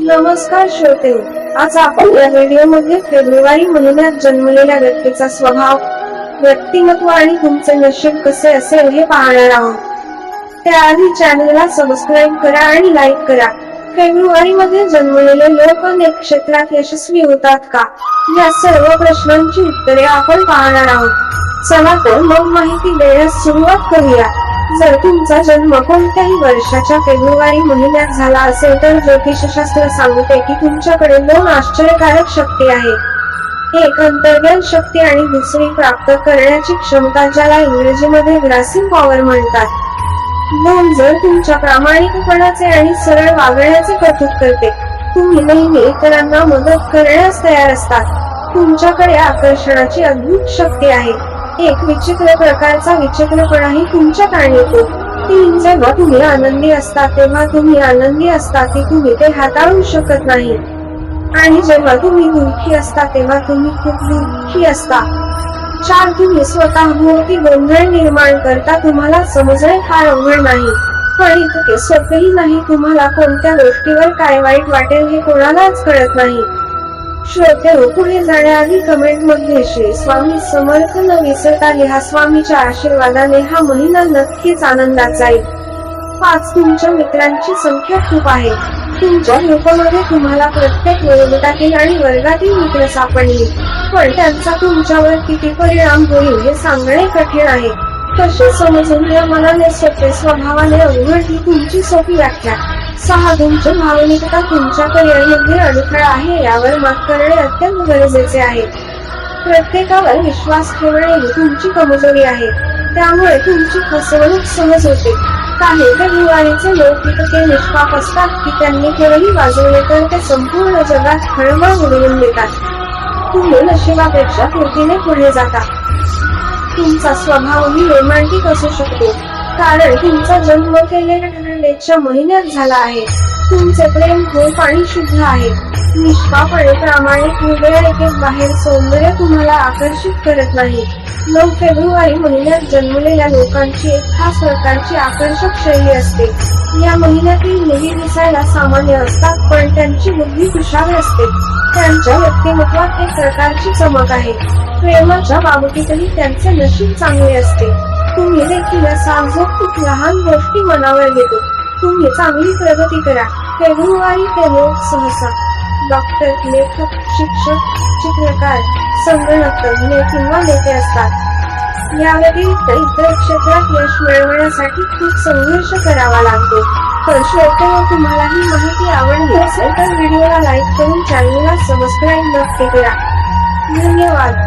नमस्कार श्रोते, आज आपण या व्हिडिओमध्ये फेब्रुवारी महिन्यात जन्मलेल्या व्यक्तीचा स्वभाव, व्यक्तिमत्व आणि तुमचे नशीब कसे असेल हे पाहणार आहोत. त्याआधी चॅनलला सबस्क्राईब करा आणि लाईक करा. फेब्रुवारी मध्ये जन्मलेले लोक अनेक क्षेत्रात यशस्वी होतात का, या सर्व प्रश्नांची उत्तरे आपण पाहणार आहोत. चला तर मग माहिती देण्यास सुरुवात करूया. जर तुमचा जन्म कोणत्याही वर्षाच्या फेब्रुवारी महिन्यात झाला असेल तर ज्योतिषशास्त्र सांगते की तुमच्याकडे दोन आश्चर्यकारक शक्ती आहेत. एक अंतर्ज्ञान शक्ती आणि दुसरी प्राप्त करण्याची क्षमता, ज्याला इंग्रजीमध्ये ग्रासिंग पॉवर म्हणतात. दोन जर तुमच्या प्रामाणिकपणाचे आणि सरळ वागण्याचे कौतुक करते. तुम्ही नेहमी इतरांना मदत करण्यास तयार असतात. तुमच्याकडे आकर्षणाची अद्भुत शक्ती आहे. एक विचित्र प्रकारचा विचित्रपणाही तुमच्यात येतो. तीन जेव्हा तुम्ही आनंदी असता तेव्हा तुम्ही आनंदी असता की तुम्ही ते हाताळू शकत नाही, आणि जेव्हा तुम्ही दुःखी असता तेव्हा तुम्ही खूप दुःखी असता. चार तुम्ही स्वतःभोवती गोंधळ निर्माण करता. तुम्हाला समजणे फार अवघड नाही, पण इतके सोपेही नाही. तुम्हाला कोणत्या गोष्टीवर काय वाईट वाटेल हे कोणालाच कळत नाही. श्रोते, पुढे जाण्याआधी कमेंट मध्ये श्री स्वामी समर्थ न विसरता लिहा. स्वामीच्या आशीर्वादाने हा महिना नक्कीच आनंदात जाईल. 5 तुमच्या मित्रांची संख्या खूप आहे. तुमच्या ग्रुपमध्ये तुम्हाला प्रत्येक वयोगटातील आणि वर्गातील मित्र सापडले, पण त्यांचा तुमच्यावर किती परिणाम होईल हे सांगणे कठीण आहे. कसे समजून घ्या. मनाने सोपे, स्वभावाने अवघड ही तुमची सोपी व्याख्या. 6 तुमची भावनिकता तुमच्या करिअरमध्ये अडथळा आहे, यावर मात करणे अत्यंत गरजेचे आहे. प्रत्येकावर विश्वास ठेवणे ही तुमची कमजोरी आहे, त्यामुळे तुमची फसवणूक सहज होते. काही फेब्रुवारीचे लोक इतके निष्पाप असतात की त्यांनी केवळही वाजवले तर ते संपूर्ण जगात खळबळ उडवून देतात. तुम्ही नशिबापेक्षा कृतीने पुढे जाता. तुमचा स्वभावही रोमॅन्टिक असू शकतो, कारण तुमचा जन्म केलेल्या महिन्यात झाला आहे. तुमचे प्रेम खूप आणि शुद्ध आहे. निष्पाप आणि प्रामाणिक हृदय एक बाहेर सौंदर्य तुम्हाला आकर्षित करत नाही. 9 फेब्रुवारी महिन्यात जन्मलेल्या लोकांची एक खास प्रकारची आकर्षक शैली असते. या महिन्यातील मुली दिसायला सामान्य असतात, पण त्यांची बुद्धी कुशाग्र असते. त्यांच्या व्यक्तिमत्वात एक प्रकारची चमक आहे. प्रेमाच्या बाबतीतही त्यांचे नशीब चांगले असते. तुम्ही देखील असाल जो खूप लहान गोष्टी मनावर घेतो. तुम्ही चांगली प्रगती करा. फेब्रुवारी ते लोक सहसा डॉक्टर, लेखक, शिक्षक, चित्रकार, संगणक तज्ञ किंवा नेते असतात. या व्यतिरिक्त इतर क्षेत्रात यश मिळवण्यासाठी खूप संघर्ष करावा लागतो. तर श्रोते, तुम्हाला ही माहिती आवडली असेल तर व्हिडिओला लाईक करून चॅनलला सबस्क्राईब नक्की करा. धन्यवाद.